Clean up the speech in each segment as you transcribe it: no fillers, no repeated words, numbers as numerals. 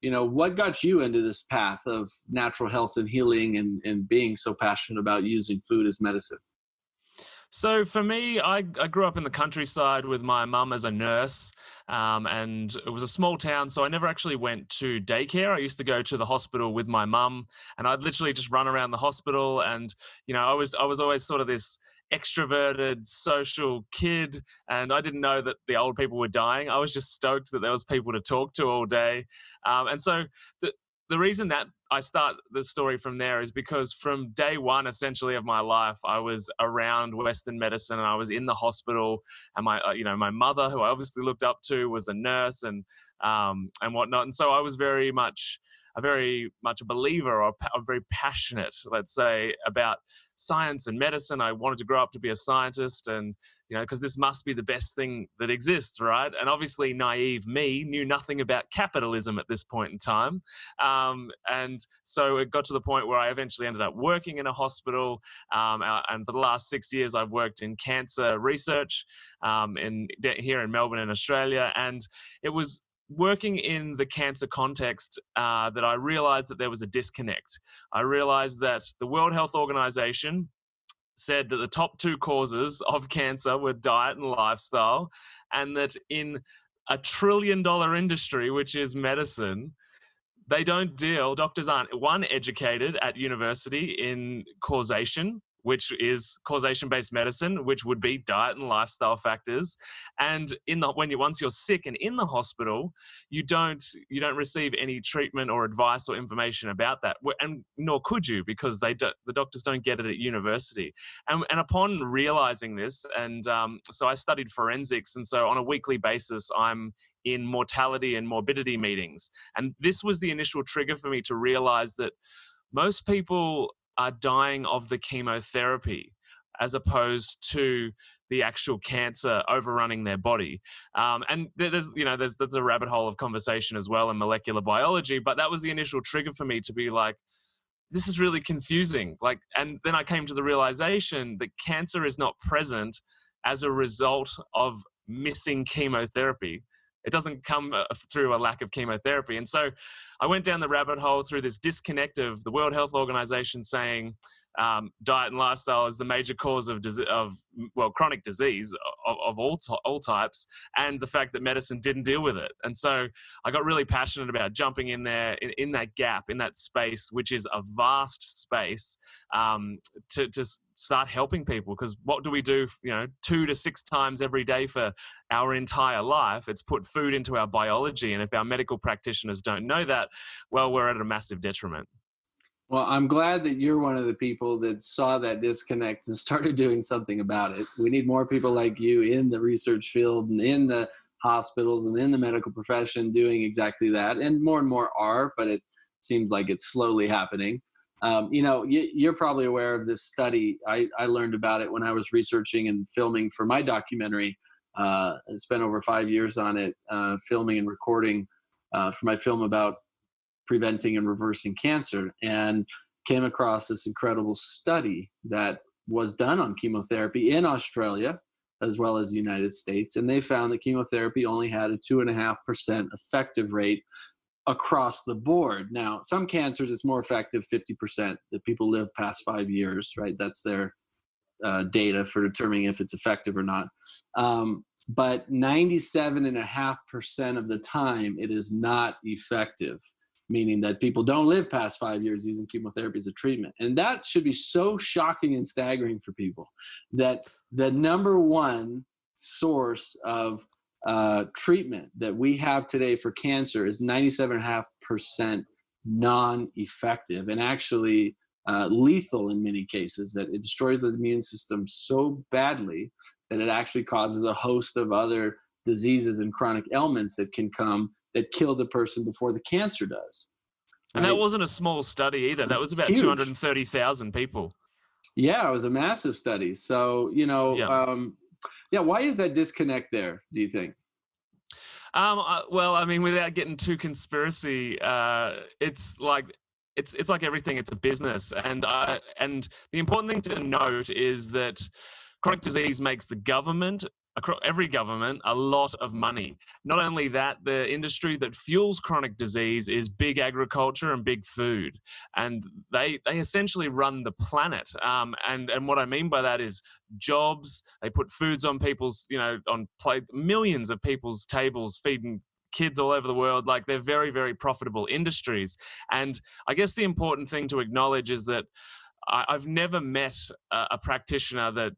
what got you into this path of natural health and healing and being so passionate about using food as medicine? So for me, I grew up in the countryside with my mum as a nurse, and it was a small town, so I never actually went to daycare. I used to go to the hospital with my mum, and I'd literally just run around the hospital. And I was always sort of this extroverted, social kid, and I didn't know that the old people were dying. I was just stoked that there was people to talk to all day, and so the reason that I start the story from there is because from day one, essentially, of my life, I was around Western medicine and I was in the hospital, and my mother, who I obviously looked up to, was a nurse and whatnot. And so I was very much a believer, or very passionate, let's say, about science and medicine. I wanted to grow up to be a scientist, and because this must be the best thing that exists, right? And obviously, naive me knew nothing about capitalism at this point in time, and so it got to the point where I eventually ended up working in a hospital, and for the last 6 years, I've worked in cancer research here in Melbourne, in Australia, and it was working in the cancer context that I realized that there was a disconnect. I realized that the World Health Organization said that the top 2 causes of cancer were diet and lifestyle, and that in a $1 trillion industry, which is medicine, doctors aren't, one, educated at university in causation, which is causation-based medicine, which would be diet and lifestyle factors. And once you're sick and in the hospital, you don't receive any treatment or advice or information about that, and nor could you, because the doctors don't get it at university. And upon realizing this, and so I studied forensics, and so on a weekly basis, I'm in mortality and morbidity meetings. And this was the initial trigger for me to realize that most people are dying of the chemotherapy as opposed to the actual cancer overrunning their body. And there's a rabbit hole of conversation as well in molecular biology, but that was the initial trigger for me to be like, this is really confusing. And then I came to the realization that cancer is not present as a result of missing chemotherapy. It doesn't come through a lack of chemotherapy. And so I went down the rabbit hole through this disconnect of the World Health Organization saying diet and lifestyle is the major cause of chronic disease of all types, and the fact that medicine didn't deal with it. And so I got really passionate about jumping in there, in that gap, in that space, which is a vast space, to start helping people. Because what do we do 2 to 6 times every day for our entire life? It's put food into our biology, and if our medical practitioners don't know that, well, we're at a massive detriment. Well, I'm glad that you're one of the people that saw that disconnect and started doing something about it. We need more people like you in the research field and in the hospitals and in the medical profession doing exactly that. And more are, but it seems like it's slowly happening. You're probably aware of this study. I learned about it when I was researching and filming for my documentary. I spent over 5 years on it, filming and recording for my film about preventing and reversing cancer, and came across this incredible study that was done on chemotherapy in Australia as well as the United States. And they found that chemotherapy only had a 2.5% effective rate across the board. Now, some cancers, it's more effective, 50%, that people live past 5 years, right? That's their data for determining if it's effective or not. But 97.5% of the time, it is not effective, meaning that people don't live past 5 years using chemotherapy as a treatment. And that should be so shocking and staggering for people, that the number one source of treatment that we have today for cancer is 97.5% non-effective, and actually lethal in many cases, that it destroys the immune system so badly that it actually causes a host of other diseases and chronic ailments that can come that kill the person before the cancer does. Right? And that wasn't a small study either. That was about huge. 230,000 people. Yeah, it was a massive study. So, why is that disconnect there, do you think? Well, I mean, without getting too conspiracy, it's like everything. It's a business, and the important thing to note is that chronic disease makes the government across every government a lot of money. Not only that, the industry that fuels chronic disease is big agriculture and big food, and they essentially run the planet. And what I mean by that is jobs. They put foods on people's, on millions of people's tables, feeding kids all over the world. Like, they're very, very profitable industries. And I guess the important thing to acknowledge is that I've never met a practitioner that,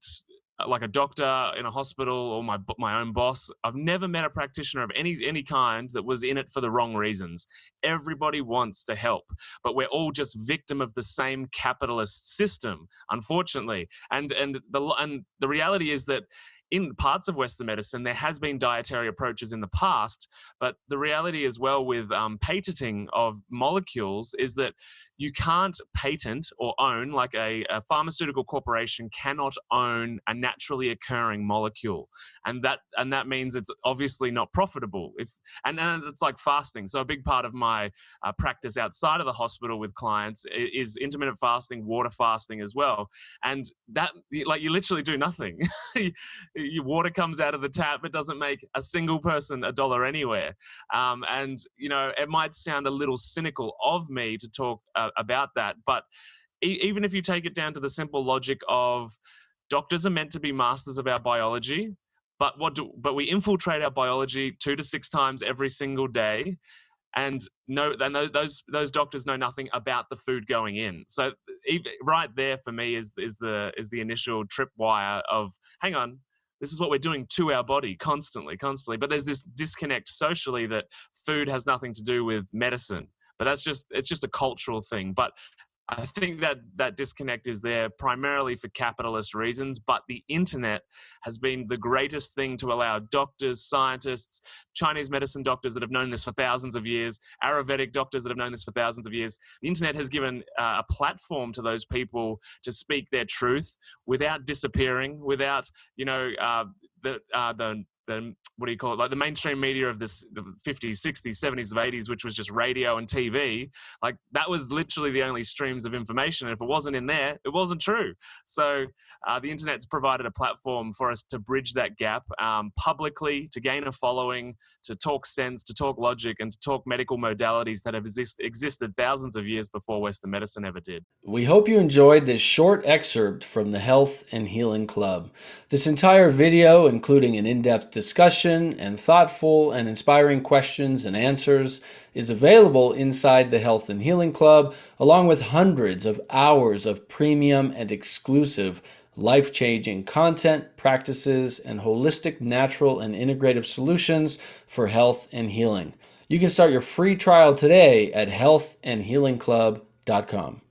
like a doctor in a hospital or my own boss, I've never met a practitioner of any kind that was in it for the wrong reasons. Everybody wants to help, but we're all just victim of the same capitalist system, unfortunately. And the reality is that in parts of Western medicine, there has been dietary approaches in the past, but the reality as well with patenting of molecules is that you can't patent or own, like a pharmaceutical corporation cannot own a naturally occurring molecule. And that means it's obviously not profitable. And it's like fasting. So a big part of my practice outside of the hospital with clients is intermittent fasting, water fasting as well. And that, like, you literally do nothing. Your water comes out of the tap. It doesn't make a single person $1 anywhere. And, it might sound a little cynical of me to talk about that, but even if you take it down to the simple logic of doctors are meant to be masters of our biology, but we infiltrate our biology 2 to 6 times every single day, and those doctors know nothing about the food going in. So right there for me is the initial tripwire of, hang on, this is what we're doing to our body constantly. But there's this disconnect socially that food has nothing to do with medicine. But it's just a cultural thing. But I think that disconnect is there primarily for capitalist reasons, but the internet has been the greatest thing to allow doctors, scientists, Chinese medicine doctors that have known this for thousands of years, Ayurvedic doctors that have known this for thousands of years. The internet has given a platform to those people to speak their truth without disappearing, without, the what do you call it? Like the mainstream media of the 50s, 60s, 70s, 80s, which was just radio and TV. Like, that was literally the only streams of information. And if it wasn't in there, it wasn't true. So the internet's provided a platform for us to bridge that gap publicly, to gain a following, to talk sense, to talk logic, and to talk medical modalities that have existed thousands of years before Western medicine ever did. We hope you enjoyed this short excerpt from the Health and Healing Club. This entire video, including an in-depth discussion and thoughtful and inspiring questions and answers, is available inside the Health and Healing Club, along with hundreds of hours of premium and exclusive life-changing content, practices, and holistic, natural, and integrative solutions for health and healing. You can start your free trial today at healthandhealingclub.com.